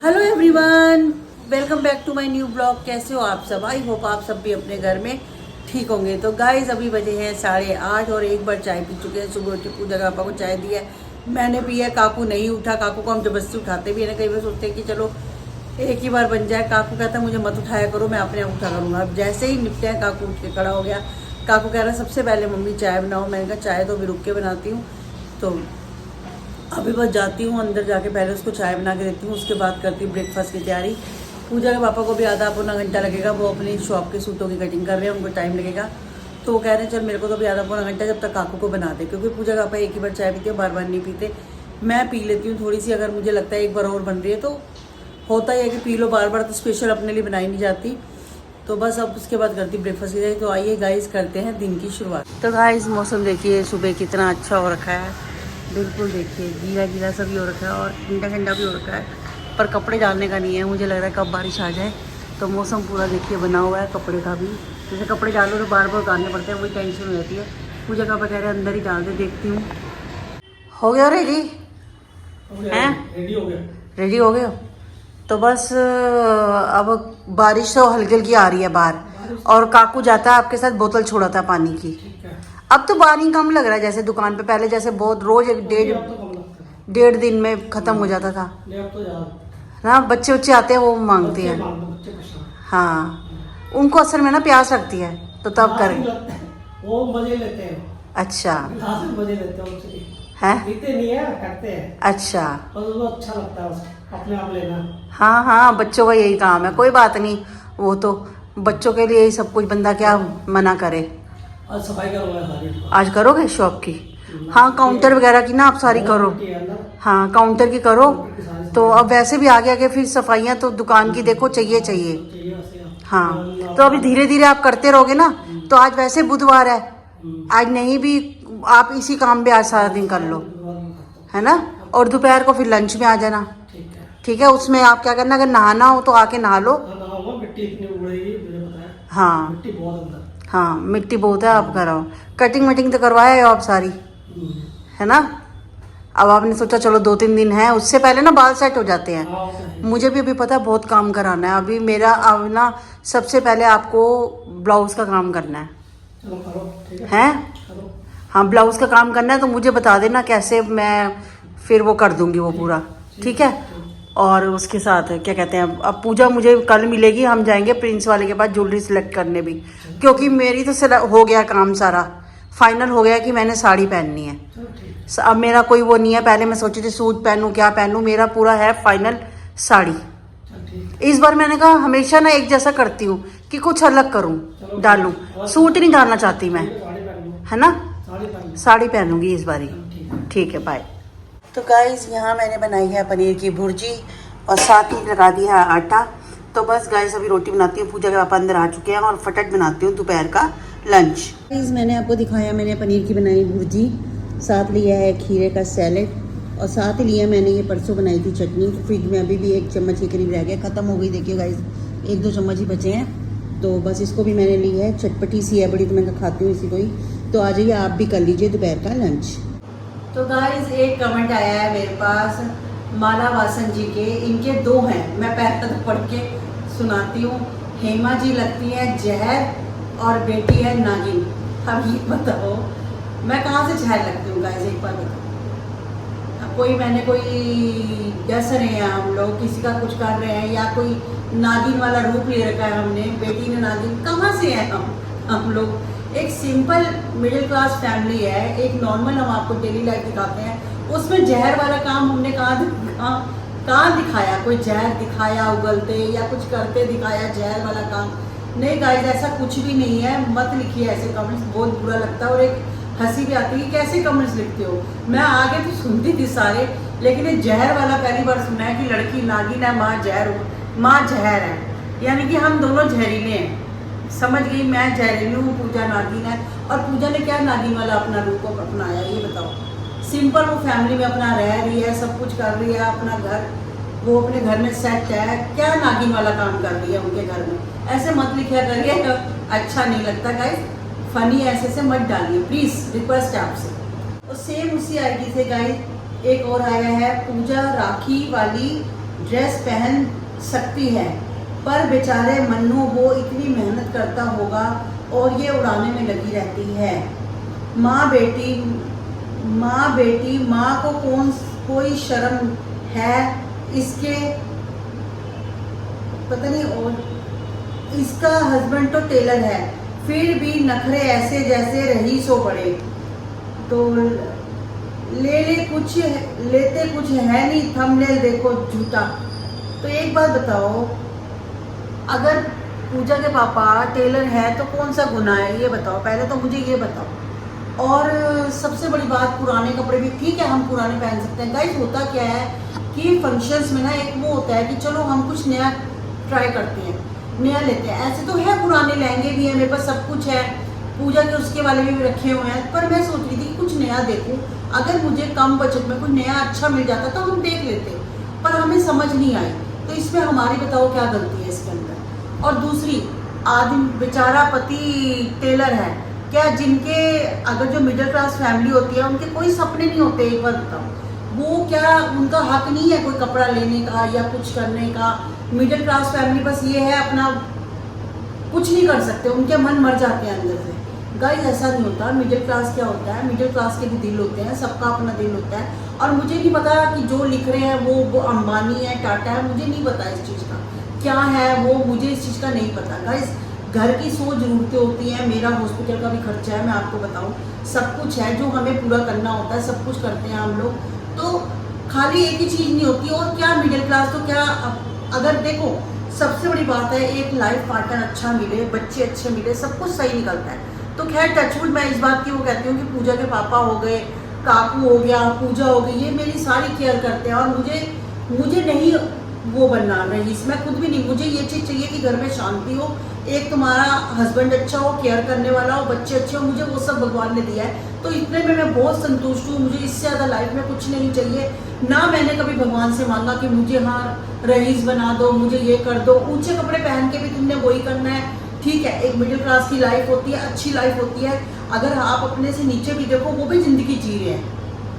Hello everyone, welcome back to my new blog. कैसे हो आप सब? आई होप आप सब भी अपने घर में ठीक होंगे। तो गाइस अभी बजे हैं 8:30 और एक बार चाय पी चुके हैं। सुबह उठ के पूजा का पापा को चाय दी है, मैंने पी है। काकू नहीं उठा, काकू को हम जबरदस्ती उठाते भी है ना, कई बार सोचते हैं कि चलो एक ही बार बन जाए। काकू कहता है मुझे मत उठाया करो, मैं अपने आप उठा करूँगा। अब जैसे ही निपटे हैं काकू उठ के खड़ा हो गया। काकू कह रहा है सबसे पहले मम्मी चाय बनाओ। मैंने कहा चाय तो अभी रुक के बनाती हूँ, तो अभी बस जाती हूँ अंदर, जाके पहले उसको चाय बना के देती हूँ, उसके बाद करती हूँ ब्रेकफास्ट की तैयारी। पूजा के पापा को भी आधा पौना घंटा लगेगा, वो अपनी शॉप के सूटों की कटिंग कर रहे हैं, उनको टाइम लगेगा। तो वो कह रहे हैं चल मेरे को तो भी आधा पौना घंटा, जब तक काकू को बना दे, क्योंकि पूजा के पापा एक ही बार चाय पीते हैं, बार बार नहीं पीते। मैं पी लेती हूँ थोड़ी सी, अगर मुझे लगता है एक बार और बन रही है तो होता ही है कि पी लो, बार बार तो स्पेशल अपने लिए बनाई नहीं जाती। तो बस अब उसके बाद करती ब्रेकफास्ट की तैयारी। तो आइए गाइस करते हैं दिन की शुरुआत। तो गाइस मौसम देखिए सुबह कितना अच्छा हो रखा है, बिल्कुल देखिए गीला गीला सा भी हो रखा है और ठंडा ठंडा भी हो रखा है, पर कपड़े डालने का नहीं है। मुझे लग रहा है कब बारिश आ जाए। तो मौसम पूरा देखिए बना हुआ है कपड़े का भी, जैसे कपड़े डालो तो बार बार उतारने पड़ते हैं, वही टेंशन हो जाती है। पूजा का कह रहे हैं अंदर ही डाल दे, देखती हूँ। हो गया रेडी? हैं रेडी हो गए हो? तो बस अब बारिश तो हल्की हल्की आ रही है बाहर, और काकू जाता है आपके साथ, बोतल छोड़ा था पानी की। अब तो पानी कम लग रहा है, जैसे दुकान पे पहले जैसे बहुत रोज एक डेढ़ दिन में खत्म हो जाता था ना। बच्चे बच्चे आते हैं वो मांगते हैं। हाँ, उनको असल में ना प्यास लगती है तो तब कर वो मजे लेते हैं। अच्छा मजे लेते हैं, पीते नहीं है, करते हैं। अच्छा, और वो अच्छा लगता है अपने आप लेना। हाँ हाँ, बच्चों का यही काम है, कोई बात नहीं। वो तो बच्चों के लिए ही सब कुछ, बंदा क्या मना करे। आज सफाई करूँगा, आज करोगे शॉप की? हाँ, काउंटर वगैरह की ना आप सारी करो। हाँ, काउंटर की करो। तो अब वैसे भी आगे आगे फिर सफाइयाँ तो दुकान की देखो चाहिए। हाँ, तो अभी धीरे धीरे आप करते रहोगे ना। तो आज वैसे बुधवार है, आज नहीं भी आप इसी काम पे आज सारा दिन कर लो, है ना। और दोपहर को फिर लंच में आ जाना, ठीक है। उसमें आप क्या करना, अगर नहाना हो तो आके नहा लो। हाँ हाँ, मिट्टी बहुत है, आप कराओ। कटिंग वटिंग तो करवाए हो आप सारी, है ना। अब आपने सोचा चलो 2-3 दिन है, उससे पहले ना बाल सेट हो जाते हैं। मुझे भी अभी पता है बहुत काम कराना है अभी मेरा। अब ना सबसे पहले आपको ब्लाउज का काम करना है। हाँ, ब्लाउज का काम करना है, तो मुझे बता देना कैसे, मैं फिर वो कर दूंगी वो पूरा, ठीक है। और उसके साथ क्या कहते हैं, अब पूजा मुझे कल मिलेगी, हम जाएंगे प्रिंस वाले के पास ज्वेलरी सिलेक्ट करने भी, क्योंकि मेरी तो हो गया काम सारा, फाइनल हो गया कि मैंने साड़ी पहननी है। अब मेरा कोई वो नहीं है, पहले मैं सोची थी सूट पहनूं क्या पहनूं, मेरा पूरा है फाइनल साड़ी। इस बार मैंने कहा हमेशा ना एक जैसा करती हूँ कि कुछ अलग करूँ, डालूं। सूट नहीं डालना चाहती मैं, है ना। साड़ी पहनूंगी इस बारी, ठीक है। बाय। तो गाइस यहाँ मैंने बनाई है पनीर की भुर्जी और साथ ही लगा दिया है आटा। तो बस गाइस अभी रोटी बनाती हूँ, पूजा के पापा अंदर आ चुके हैं, और फटक बनाती हूँ दोपहर का लंच। गाइस मैंने आपको दिखाया, मैंने पनीर की बनाई भुर्जी, साथ लिया है खीरे का सैलेड, और साथ ही लिया मैंने ये परसों बनाई थी चटनी। तो फ्रिज में अभी भी 1 चम्मच के करीब रह गया, ख़त्म हो गई। देखिए गाइस 1-2 चम्मच ही बचे हैं, तो बस इसको भी मैंने ली है। चटपटी सी है बड़ी, तो मैं खाती हूँ इसी को ही। तो आ जाइए आप भी कर लीजिए दोपहर का लंच। तो गाइस एक कमेंट आया है मेरे पास माला वासन जी के, इनके 2 हैं, मैं पहले तो पढ़ के सुनाती हूँ। हेमा जी लगती है जहर और बेटी है नागिन। अब ये बताओ मैं कहाँ से जहर लगती हूँ गाइस, एक बार बताओ। कोई मैंने कोई डस रहे हैं हम लोग, किसी का कुछ कर रहे हैं, या कोई नागिन वाला रूप ले रखा है हमने, बेटी ने नागिन, कहाँ से है हम लोग एक सिंपल मिडिल क्लास फैमिली है, एक नॉर्मल हम आपको डेली लाइफ दिखाते हैं, उसमें जहर वाला काम हमने कहाँ दिखाया? कोई जहर दिखाया उगलते या कुछ करते दिखाया जहर वाला काम? नहीं गाइस, ऐसा कुछ भी नहीं है। मत लिखिए ऐसे कमेंट्स, बहुत बुरा लगता है और एक हंसी भी आती है कि कैसे कमेंट्स लिखते हो। मैं आगे तो सुनती थी सारे, लेकिन ये जहर वाला पहली बार सुना है कि लड़की नागिन है, माँ जहर है, यानी कि हम दोनों जहरीले हैं। समझ गई, मैं जहरीली हूँ, पूजा नागिन है। और पूजा ने क्या नागिन वाला अपना रूप अपनाया, ये बताओ। सिंपल वो फैमिली में अपना रह रही है, सब कुछ कर रही है, अपना घर वो अपने घर में सेट है, क्या नागिन वाला काम कर रही है उनके घर में? ऐसे मत लिखा करिए, अच्छा नहीं लगता गाइस। फनी ऐसे से मत डालिए प्लीज, रिक्वेस्ट है आपसे। और सेम उसी आईडी से गाइस एक और आया है, पूजा राखी वाली ड्रेस पहन सकती है, पर बेचारे मन्नू वो इतनी मेहनत करता होगा और ये उड़ाने में लगी रहती है। माँ बेटी माँ को कोई शर्म है इसके, पता नहीं, और इसका हस्बैंड तो टेलर है, फिर भी नखरे ऐसे जैसे रईस हो पड़े। तो लेते कुछ है नहीं, थंबनेल देखो झूठा। तो एक बात बताओ, अगर पूजा के पापा टेलर है तो कौन सा गुनाह है, ये बताओ। पहले तो मुझे ये बताओ। और सबसे बड़ी बात, पुराने कपड़े भी ठीक है, हम पुराने पहन सकते हैं। गाइस होता क्या है कि फंक्शंस में ना एक वो होता है कि चलो हम कुछ नया ट्राई करते हैं, नया लेते हैं। ऐसे तो है, पुराने लहंगे भी हैं मेरे पास, सब कुछ है, पूजा के उसके वाले भी रखे हुए हैं। पर मैं सोच रही थी कि कुछ नया देखूं, अगर मुझे कम बजट में कुछ नया अच्छा मिल जाता तो हम देख लेते, पर हमें समझ नहीं आई। तो इसमें हमारी बताओ क्या गलती है इसके अंदर। और दूसरी, आदमी बेचारा पति टेलर है, क्या जिनके अगर जो मिडिल क्लास फैमिली होती है उनके कोई सपने नहीं होते, एक बार बताओ, वो क्या उनका हक नहीं है कोई कपड़ा लेने का या कुछ करने का? मिडिल क्लास फैमिली बस ये है, अपना कुछ नहीं कर सकते, उनके मन मर जाते हैं अंदर से। गाइस ऐसा नहीं होता। मिडिल क्लास क्या होता है, मिडिल क्लास के भी दिल होते हैं, सबका अपना दिल होता है। और मुझे नहीं पता कि जो लिख रहे हैं वो अंबानी है, टाटा है, मुझे नहीं पता इस चीज़ का क्या है वो, मुझे इस चीज़ का नहीं पता। गाइस घर की 100 ज़रूरतें होती हैं, मेरा हॉस्पिटल का भी खर्चा है, मैं आपको बताऊं, सब कुछ है जो हमें पूरा करना होता है, सब कुछ करते हैं हम लोग। तो खाली एक ही चीज़ नहीं होती। और क्या मिडिल क्लास तो क्या, अगर देखो सबसे बड़ी बात है, एक लाइफ पार्टनर अच्छा मिले, बच्चे अच्छे मिले, सब कुछ सही निकलता है। तो खैर टचवुड, मैं इस बात की वो कहती हूँ कि पूजा के पापा हो गए, काकू हो गया, पूजा हो गई, ये मेरी सारी केयर करते हैं। और मुझे नहीं वो बनना रईस, मैं खुद भी नहीं, मुझे ये चीज़ चाहिए कि घर में शांति हो, एक तुम्हारा हस्बैंड अच्छा हो, केयर करने वाला हो, बच्चे अच्छे हो, मुझे वो सब भगवान ने दिया है। तो इतने में मैं बहुत संतुष्ट हूँ, मुझे इससे ज़्यादा लाइफ में कुछ नहीं चाहिए। ना मैंने कभी भगवान से मांगा कि मुझे हाँ रईस बना दो, मुझे ये कर दो। ऊंचे कपड़े पहन के भी तुमने वही करना है, ठीक है, एक मिडिल क्लास की लाइफ होती है, अच्छी लाइफ होती है। अगर आप अपने से नीचे भी देखो, वो भी जिंदगी जी रहे हैं,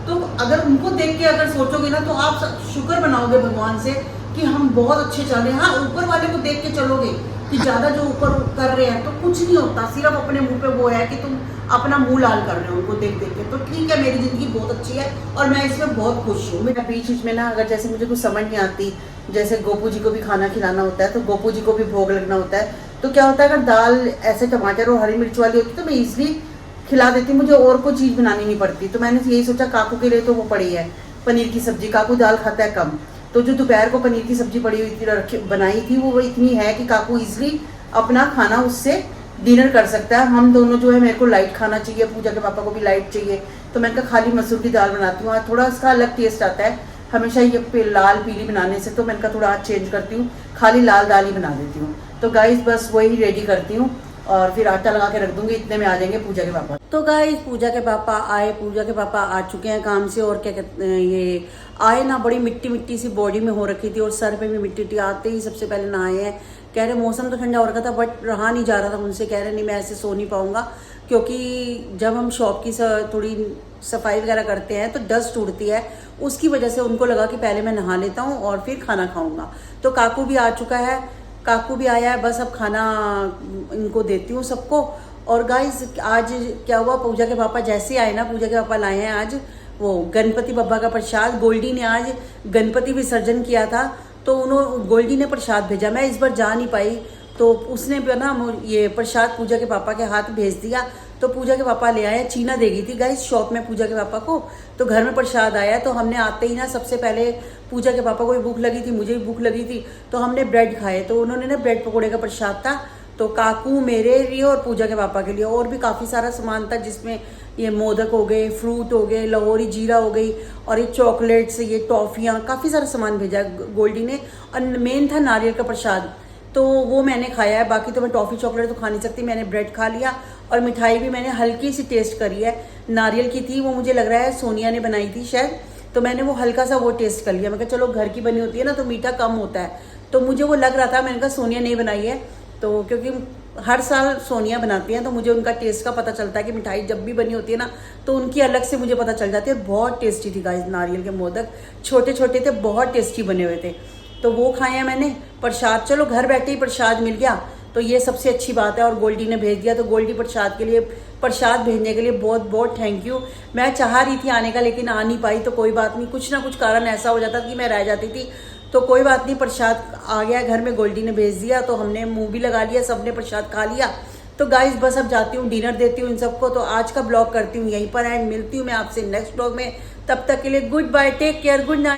तो अगर उनको देख के अगर सोचोगे ना, तो आप शुक्र बनाओगे भगवान से कि हम बहुत अच्छे चल रहे हैं। हाँ, ऊपर वाले को देख के चलोगे कि ज़्यादा जो ऊपर कर रहे हैं तो कुछ नहीं होता, सिर्फ अपने मुंह पे वो है कि तुम अपना मुंह लाल कर रहे हो उनको देख देख के। तो ठीक है, मेरी ज़िंदगी बहुत अच्छी है और मैं इसमें बहुत खुश हूँ। मेरा बीच बीच में ना, अगर जैसे मुझे कुछ समझ नहीं आती, जैसे गोपू जी को भी खाना खिलाना होता है, तो गोपू जी को भी भोग लगना होता है, तो क्या होता है, अगर दाल ऐसे टमाटर और हरी मिर्च वाली होती तो मैं ईजिली खिला देती, मुझे और कोई चीज़ बनानी नहीं पड़ती। तो मैंने यही सोचा, काकू के लिए तो वो पड़ी है पनीर की सब्जी, काकू दाल खाता है कम, तो जो दोपहर को पनीर की सब्जी पड़ी हुई थी बनाई थी, वो इतनी है कि काकू इजली अपना खाना उससे डिनर कर सकता है। हम दोनों जो है, मेरे को लाइट खाना चाहिए, पूजा के पापा को भी लाइट चाहिए, तो मैंने कहा खाली मसूर की दाल बनाती हूँ, थोड़ा इसका अलग टेस्ट आता है हमेशा ये लाल पीली बनाने से, तो मैंने कहा थोड़ा आज चेंज करती हूँ, खाली लाल दाल ही बना देती हूँ। तो गाइस बस वही रेडी करती हूँ और फिर आटा लगा के रख दूंगी, इतने में आ जाएंगे पूजा के पापा। तो गाइस पूजा के पापा आए, पूजा के पापा आ चुके हैं काम से। और क्या कहते हैं, ये आए ना, बड़ी मिट्टी मिट्टी सी बॉडी में हो रखी थी और सर पे भी मिट्टी आते ही सबसे पहले नहाए हैं। कह रहे मौसम तो ठंडा हो रखा था बट रहा नहीं जा रहा था उनसे, कह रहे नहीं मैं ऐसे सो नहीं पाऊंगा, क्योंकि जब हम शॉप की थोड़ी सफाई वगैरह करते हैं तो डस्ट उड़ती है, उसकी वजह से उनको लगा कि पहले मैं नहा लेता हूँ और फिर खाना खाऊंगा। तो काकू भी आ चुका है, काकू भी आया है, बस अब खाना इनको देती हूँ सबको। और गाइस आज क्या हुआ, पूजा के पापा जैसे आए ना, पूजा के पापा लाए हैं आज वो गणपति बब्बा का प्रसाद। गोल्डी ने आज गणपति विसर्जन किया था, तो उन्होंने गोल्डी ने प्रसाद भेजा, मैं इस बार जा नहीं पाई, तो उसने ना ये प्रसाद पूजा के पापा के हाथ भेज दिया। तो पूजा के पापा ले आए, चीना दे गई थी गाइस शॉप में पूजा के पापा को, तो घर में प्रसाद आया। तो हमने आते ही ना सबसे पहले पूजा के पापा को भी भूख लगी थी, मुझे भी भूख लगी थी, तो हमने ब्रेड खाए। तो उन्होंने ना ब्रेड पकौड़े का प्रसाद था, तो काकू मेरे लिए और पूजा के पापा के लिए, और भी काफ़ी सारा सामान था जिसमें ये मोदक हो गए, फ्रूट हो गए, लाहौरी जीरा हो गई, और ये चॉकलेट्स, ये टॉफ़ियाँ, काफ़ी सारा सामान भेजा गोल्डी ने। और मेन था नारियल का प्रसाद, तो वो मैंने खाया है। बाकी तो मैं टॉफ़ी चॉकलेट तो खा नहीं सकती, मैंने ब्रेड खा लिया। और मिठाई भी मैंने हल्की सी टेस्ट करी है, नारियल की थी, वो मुझे लग रहा है सोनिया ने बनाई थी शायद, तो मैंने वो हल्का सा वो टेस्ट कर लिया। मैं कहा चलो घर की बनी होती है ना तो मीठा कम होता है, तो मुझे वो लग रहा था, मैंने कहा सोनिया नहीं बनाई है, तो क्योंकि हर साल सोनिया बनाती हैं तो मुझे उनका टेस्ट का पता चलता है कि मिठाई जब भी बनी होती है ना तो उनकी अलग से मुझे पता चल जाती है। बहुत टेस्टी थी गाइस, नारियल के मोदक छोटे छोटे थे, बहुत टेस्टी बने हुए थे। तो वो खाए हैं मैंने। प्रसाद, चलो घर बैठे ही प्रसाद मिल गया तो ये सबसे अच्छी बात है। और गोल्डी ने भेज दिया, तो गोल्डी प्रसाद के लिए, प्रसाद भेजने के लिए बहुत बहुत थैंक यू। मैं चाह रही थी आने का लेकिन आ नहीं पाई, तो कोई बात नहीं, कुछ ना कुछ कारण ऐसा हो जाता कि मैं रह जाती थी, तो कोई बात नहीं, प्रसाद आ गया घर में, गोल्डी ने भेज दिया, तो हमने मुंह भी लगा लिया, सबने प्रसाद खा लिया। तो गाइस बस अब जाती हूँ, डिनर देती हूँ इन सबको। तो आज का ब्लॉग करती हूँ यहीं पर एंड, मिलती हूँ मैं आपसे नेक्स्ट ब्लॉग में। तब तक के लिए goodbye, take care, good night.